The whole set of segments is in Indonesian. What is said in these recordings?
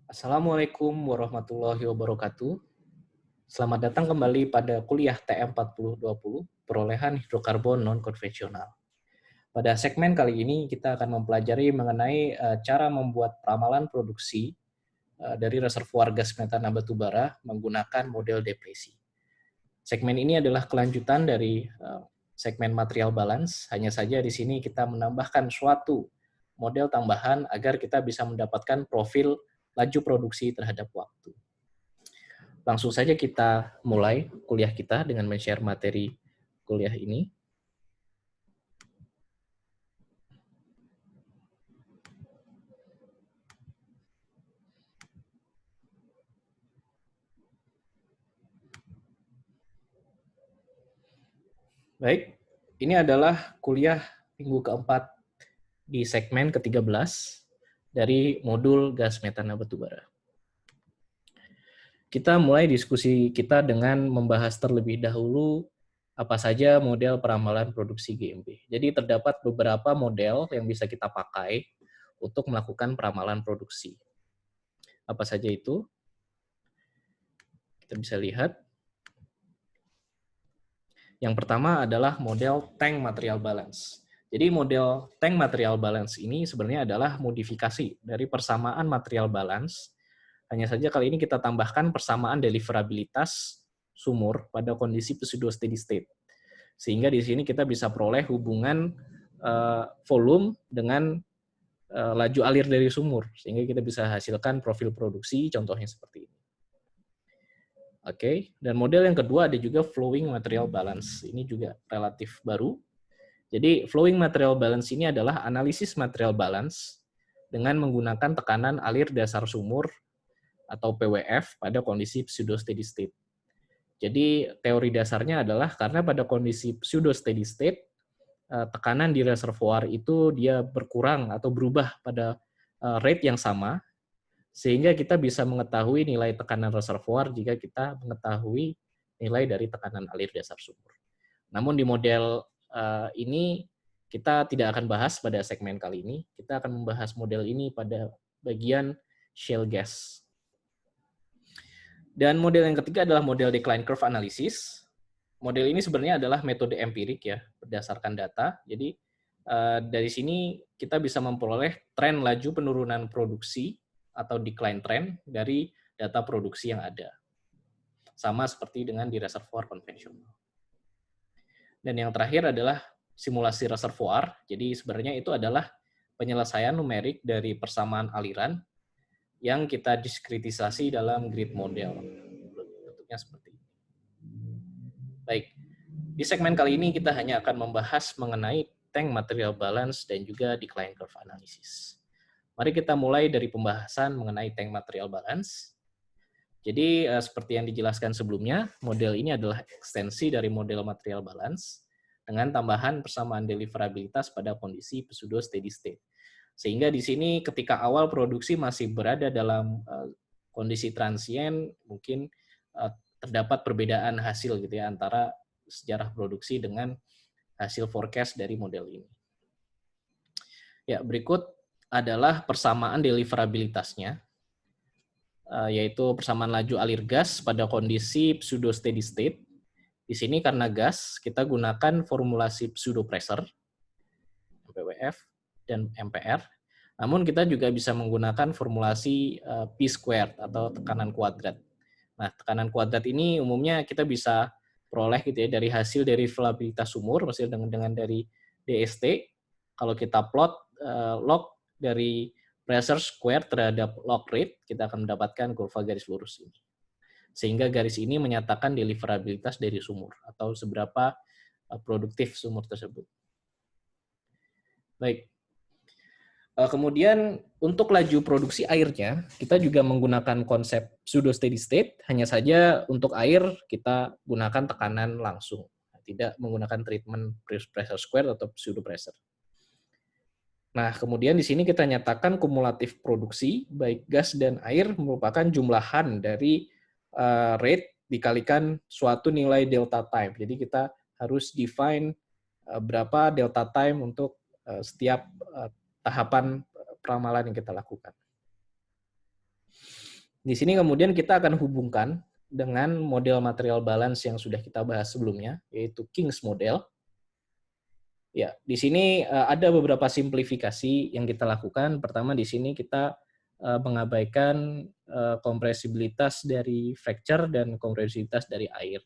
Assalamualaikum warahmatullahi wabarakatuh. Selamat datang kembali pada kuliah TM4020, perolehan hidrokarbon non-konvensional. Pada segmen kali ini kita akan mempelajari mengenai cara membuat ramalan produksi dari reservoir gas metana batubara menggunakan model depresi. Segmen ini adalah kelanjutan dari segmen material balance, hanya saja di sini kita menambahkan suatu model tambahan agar kita bisa mendapatkan profil laju produksi terhadap waktu. Langsung saja kita mulai kuliah kita dengan men-share materi kuliah ini. Baik, ini adalah kuliah minggu keempat di segmen ke-13 dari modul gas metana batubara. Kita mulai diskusi kita dengan membahas terlebih dahulu apa saja model peramalan produksi GMB. Jadi terdapat beberapa model yang bisa kita pakai untuk melakukan peramalan produksi. Apa saja itu? Kita bisa lihat. Yang pertama adalah model tank material balance. Jadi model tank material balance ini sebenarnya adalah modifikasi dari persamaan material balance. Hanya saja kali ini kita tambahkan persamaan deliverabilitas sumur pada kondisi pseudo steady state. Sehingga di sini kita bisa peroleh hubungan volume dengan laju alir dari sumur. Sehingga kita bisa hasilkan profil produksi, contohnya seperti ini. Oke, dan model yang kedua ada juga flowing material balance. Ini juga relatif baru. Jadi flowing material balance ini adalah analisis material balance dengan menggunakan tekanan alir dasar sumur atau PWF pada kondisi pseudo steady state. Jadi teori dasarnya adalah karena pada kondisi pseudo steady state tekanan di reservoir itu dia berkurang atau berubah pada rate yang sama, sehingga kita bisa mengetahui nilai tekanan reservoir jika kita mengetahui nilai dari tekanan alir dasar sumur. Namun di model ini kita tidak akan bahas pada segmen kali ini. Kita akan membahas model ini pada bagian shale gas. Dan model yang ketiga adalah model decline curve analysis. Model ini sebenarnya adalah metode empirik ya, berdasarkan data. Jadi dari sini kita bisa memperoleh tren laju penurunan produksi atau decline trend dari data produksi yang ada. Sama seperti dengan di reservoir konvensional. Dan yang terakhir adalah simulasi reservoir. Jadi sebenarnya itu adalah penyelesaian numerik dari persamaan aliran yang kita diskritisasi dalam grid model. Bentuknya seperti ini. Baik, di segmen kali ini kita hanya akan membahas mengenai tank material balance dan juga decline curve analysis. Mari kita mulai dari pembahasan mengenai tank material balance. Jadi seperti yang dijelaskan sebelumnya, model ini adalah ekstensi dari model material balance dengan tambahan persamaan deliverabilitas pada kondisi pseudo steady state. Sehingga di sini ketika awal produksi masih berada dalam kondisi transient, mungkin terdapat perbedaan hasil gitu ya antara sejarah produksi dengan hasil forecast dari model ini. Ya, berikut adalah persamaan deliverabilitasnya, yaitu persamaan laju alir gas pada kondisi pseudo steady state. Di sini karena gas, kita gunakan formulasi pseudo pressure, PWF, dan MPR. Namun kita juga bisa menggunakan formulasi P squared atau tekanan kuadrat. Nah, tekanan kuadrat ini umumnya kita bisa peroleh gitu ya dari hasil derivatabilitas sumur, hasil dengan dari DST. Kalau kita plot log dari pressure square terhadap log rate, kita akan mendapatkan kurva garis lurus ini. Sehingga garis ini menyatakan deliverabilitas dari sumur atau seberapa produktif sumur tersebut. Baik. Kemudian untuk laju produksi airnya, kita juga menggunakan konsep pseudo steady state, hanya saja untuk air kita gunakan tekanan langsung, tidak menggunakan treatment pressure square atau pseudo pressure. Nah, kemudian di sini kita nyatakan kumulatif produksi, baik gas dan air merupakan jumlahan dari rate dikalikan suatu nilai delta time. Jadi kita harus define berapa delta time untuk setiap tahapan peramalan yang kita lakukan. Di sini kemudian kita akan hubungkan dengan model material balance yang sudah kita bahas sebelumnya, yaitu King's model. Ya, di sini ada beberapa simplifikasi yang kita lakukan. Pertama, di sini kita mengabaikan kompresibilitas dari fracture dan kompresibilitas dari air.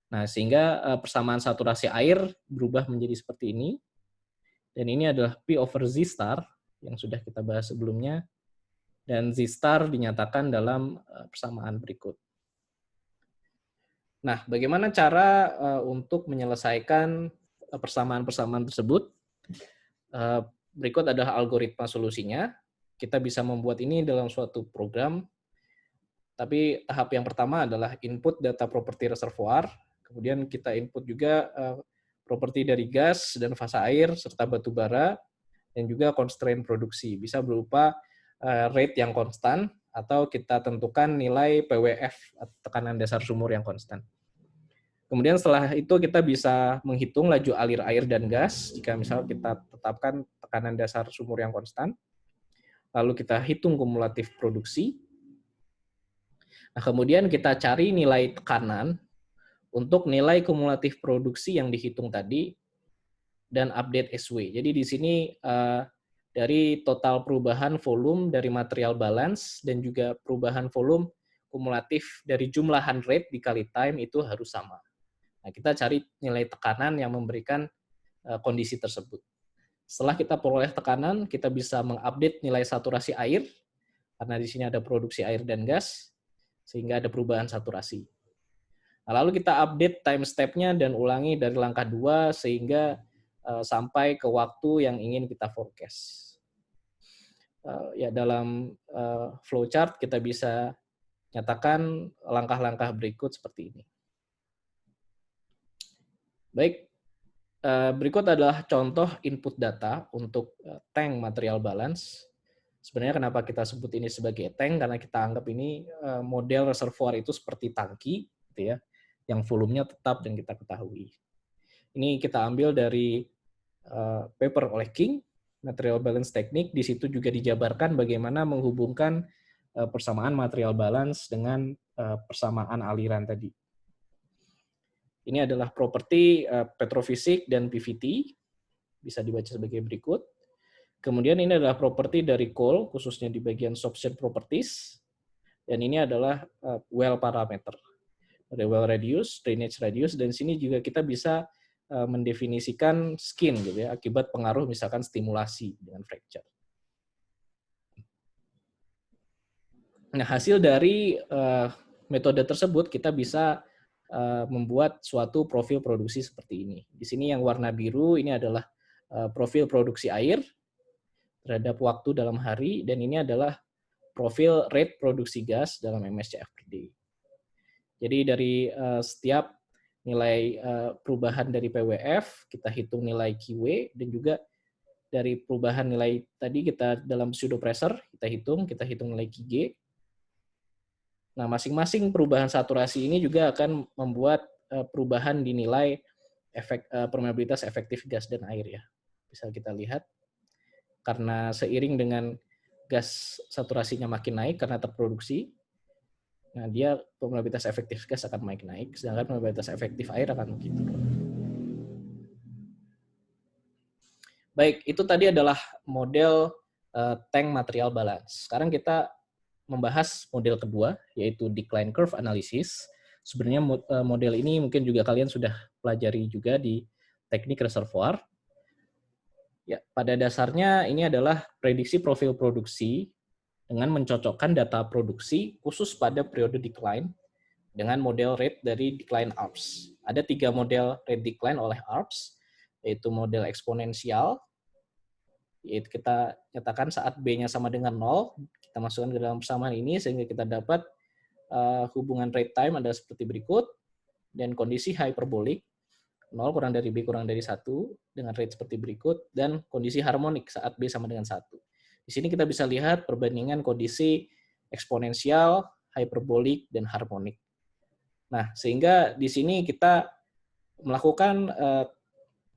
Nah, sehingga persamaan saturasi air berubah menjadi seperti ini. Dan ini adalah P over Z star yang sudah kita bahas sebelumnya. Dan Z star dinyatakan dalam persamaan berikut. Nah, bagaimana cara untuk menyelesaikan persamaan-persamaan tersebut? Berikut adalah algoritma solusinya. Kita bisa membuat ini dalam suatu program, tapi tahap yang pertama adalah input data properti reservoir, kemudian kita input juga properti dari gas dan fasa air, serta batu bara, dan juga constraint produksi. Bisa berupa rate yang konstan, atau kita tentukan nilai PWF, tekanan dasar sumur yang konstan. Kemudian setelah itu kita bisa menghitung laju alir air dan gas, jika misal kita tetapkan tekanan dasar sumur yang konstan. Lalu kita hitung kumulatif produksi. Nah, kemudian kita cari nilai tekanan untuk nilai kumulatif produksi yang dihitung tadi, dan update SW. Jadi di sini dari total perubahan volume dari material balance dan juga perubahan volume kumulatif dari jumlahan rate dikali time itu harus sama. Nah, kita cari nilai tekanan yang memberikan kondisi tersebut. Setelah kita peroleh tekanan, kita bisa mengupdate nilai saturasi air, karena di sini ada produksi air dan gas, sehingga ada perubahan saturasi. Nah, lalu kita update time step-nya dan ulangi dari langkah 2, sehingga sampai ke waktu yang ingin kita forecast. Ya, dalam flowchart kita bisa nyatakan langkah-langkah berikut seperti ini. Baik, berikut adalah contoh input data untuk tank material balance. Sebenarnya kenapa kita sebut ini sebagai tank, karena kita anggap ini model reservoir itu seperti tangki, gitu ya, yang volumenya tetap dan kita ketahui. Ini kita ambil dari paper oleh King, Material Balance Technique. Di situ juga dijabarkan bagaimana menghubungkan persamaan material balance dengan persamaan aliran tadi. Ini adalah properti petrofisik dan PVT, bisa dibaca sebagai berikut. Kemudian ini adalah properti dari coal, khususnya di bagian source properties, dan ini adalah well parameter. Ada well radius, drainage radius, dan sini juga kita bisa mendefinisikan skin, gitu ya, akibat pengaruh misalkan stimulasi dengan fracture. Nah, hasil dari metode tersebut kita bisa membuat suatu profil produksi seperti ini. Di sini yang warna biru ini adalah profil produksi air terhadap waktu dalam hari, dan ini adalah profil rate produksi gas dalam MSCF per day. Jadi dari setiap nilai perubahan dari PWF, kita hitung nilai QW, dan juga dari perubahan nilai tadi kita dalam pseudo pressure, kita hitung nilai QG. Nah, masing-masing perubahan saturasi ini juga akan membuat perubahan di nilai permeabilitas efektif gas dan air, ya. Bisa kita lihat, karena seiring dengan gas saturasinya makin naik karena terproduksi, nah dia permeabilitas efektif gas akan makin naik, sedangkan permeabilitas efektif air akan makin turun. Baik, itu tadi adalah model tank material balance. Sekarang kita membahas model kedua, yaitu decline curve analysis. Sebenarnya model ini mungkin juga kalian sudah pelajari juga di teknik reservoir. Ya, pada dasarnya ini adalah prediksi profil produksi dengan mencocokkan data produksi khusus pada periode decline dengan model rate dari decline ARPS. Ada 3 model rate decline oleh ARPS, yaitu model eksponensial, yaitu kita nyatakan saat B-nya sama dengan 0, kita masukkan ke dalam persamaan ini sehingga kita dapat hubungan rate time ada seperti berikut, dan kondisi hyperbolik 0 kurang dari B kurang dari 1 dengan rate seperti berikut, dan kondisi harmonik saat B sama dengan 1. Di sini kita bisa lihat perbandingan kondisi eksponensial, hyperbolik, dan harmonik. Nah, sehingga di sini kita melakukan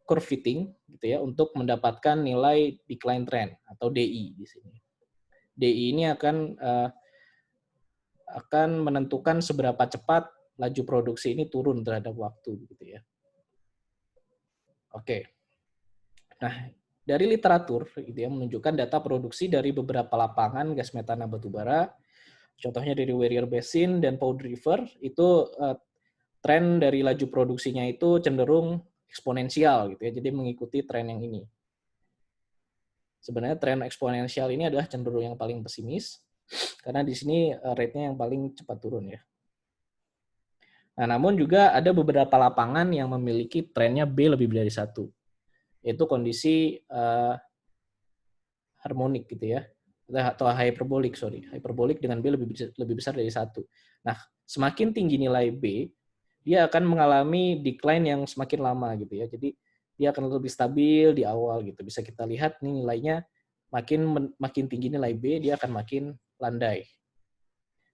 curve fitting, gitu ya, untuk mendapatkan nilai decline trend atau DI di sini. DI ini akan akan menentukan seberapa cepat laju produksi ini turun terhadap waktu, gitu ya. Oke. Nah, dari literatur gitu ya menunjukkan data produksi dari beberapa lapangan gas metana batubara, contohnya dari Warrior Basin dan Powder River, itu tren dari laju produksinya itu cenderung eksponensial gitu ya. Jadi mengikuti tren yang ini. Sebenarnya tren eksponensial ini adalah cenderung yang paling pesimis karena di sini rate-nya yang paling cepat turun ya. Nah, namun juga ada beberapa lapangan yang memiliki trennya B lebih dari satu, yaitu kondisi harmonik gitu ya, atau hyperbolik, hyperbolik dengan B lebih besar dari satu. Nah, semakin tinggi nilai B, dia akan mengalami decline yang semakin lama gitu ya. Jadi dia akan lebih stabil di awal gitu. Bisa kita lihat nih nilainya makin tinggi nilai B, dia akan makin landai.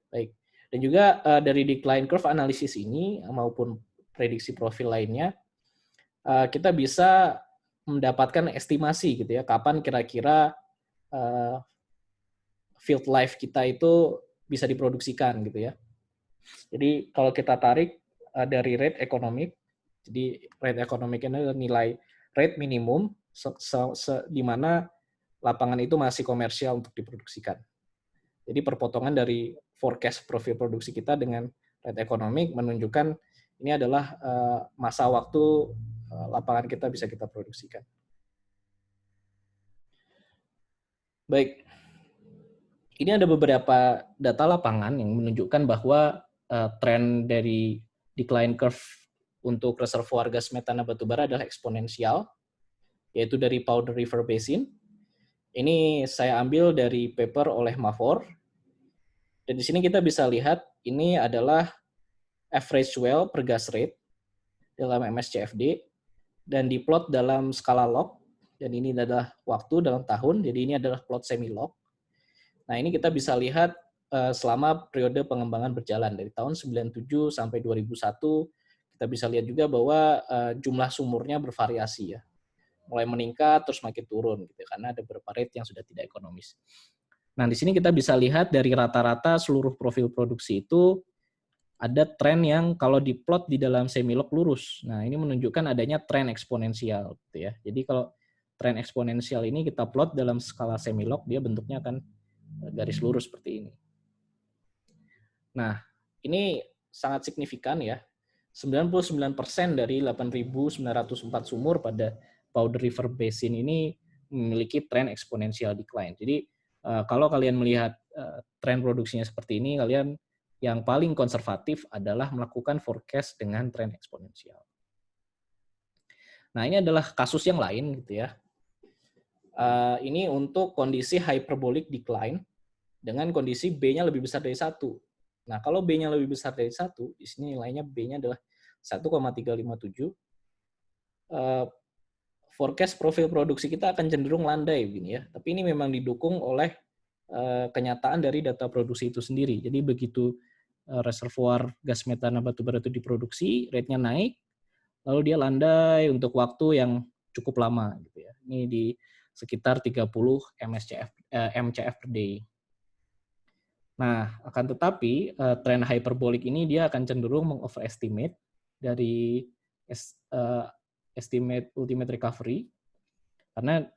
Baik. Dan juga dari decline curve analisis ini maupun prediksi profil lainnya, kita bisa mendapatkan estimasi gitu ya, kapan kira-kira field life kita itu bisa diproduksikan gitu ya. Jadi kalau kita tarik dari rate ekonomik, jadi rate ekonomik ini adalah nilai rate minimum di mana lapangan itu masih komersial untuk diproduksikan. Jadi perpotongan dari forecast profil produksi kita dengan rate ekonomik menunjukkan ini adalah masa waktu lapangan kita bisa kita produksikan. Baik, ini ada beberapa data lapangan yang menunjukkan bahwa tren dari decline curve untuk reservoir gas metana batubara adalah eksponensial, yaitu dari Powder River Basin. Ini saya ambil dari paper oleh Mavor. Dan di sini kita bisa lihat ini adalah average well per gas rate dalam MSCFD dan diplot dalam skala log. Dan ini adalah waktu dalam tahun, jadi ini adalah plot semi-log. Nah, ini kita bisa lihat selama periode pengembangan berjalan dari tahun 97 sampai 2001. Kita bisa lihat juga bahwa jumlah sumurnya bervariasi ya. Mulai meningkat terus makin turun gitu karena ada beberapa rate yang sudah tidak ekonomis. Nah, di sini kita bisa lihat dari rata-rata seluruh profil produksi itu ada tren yang kalau diplot di dalam semi-log lurus. Nah, ini menunjukkan adanya tren eksponensial gitu ya. Jadi kalau tren eksponensial ini kita plot dalam skala semi-log, dia bentuknya akan garis lurus seperti ini. Nah, ini sangat signifikan ya. 99% dari 8.904 sumur pada Powder River Basin ini memiliki tren eksponensial decline. Jadi kalau kalian melihat tren produksinya seperti ini, kalian yang paling konservatif adalah melakukan forecast dengan tren eksponensial. Nah, ini adalah kasus yang lain gitu ya. Ini untuk kondisi hyperbolic decline dengan kondisi B-nya lebih besar dari 1. Nah, kalau B-nya lebih besar dari 1, di sini nilainya B-nya adalah 1,357. Forecast profil produksi kita akan cenderung landai begini ya. Tapi ini memang didukung oleh kenyataan dari data produksi itu sendiri. Jadi begitu reservoir gas metana batubara itu diproduksi, rate-nya naik, lalu dia landai untuk waktu yang cukup lama gitu ya. Ini di sekitar 30 MCF per day. Nah, akan tetapi tren hyperbolic ini dia akan cenderung mengoverestimate dari estimate ultimate recovery karena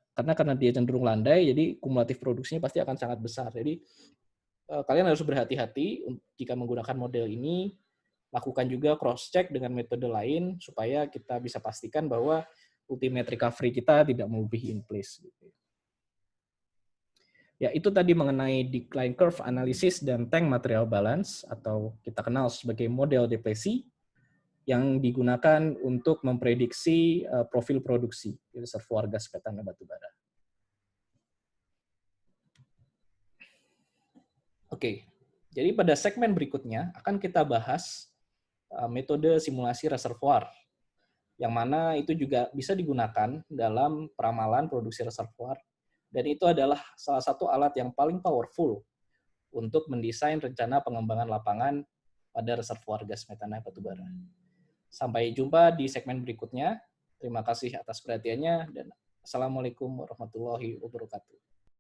dia cenderung landai, jadi kumulatif produksinya pasti akan sangat besar. Jadi kalian harus berhati-hati jika menggunakan model ini, lakukan juga cross check dengan metode lain supaya kita bisa pastikan bahwa ultimate recovery kita tidak melebihi in place. Ya, itu tadi mengenai decline curve analysis dan tank material balance atau kita kenal sebagai model depresi yang digunakan untuk memprediksi profil produksi di reservoir gas metana batubara. Oke, jadi pada segmen berikutnya akan kita bahas metode simulasi reservoir, yang mana itu juga bisa digunakan dalam peramalan produksi reservoir, dan itu adalah salah satu alat yang paling powerful untuk mendesain rencana pengembangan lapangan pada reservoir gas metana batubara. Sampai jumpa di segmen berikutnya. Terima kasih atas perhatiannya dan Assalamualaikum warahmatullahi wabarakatuh.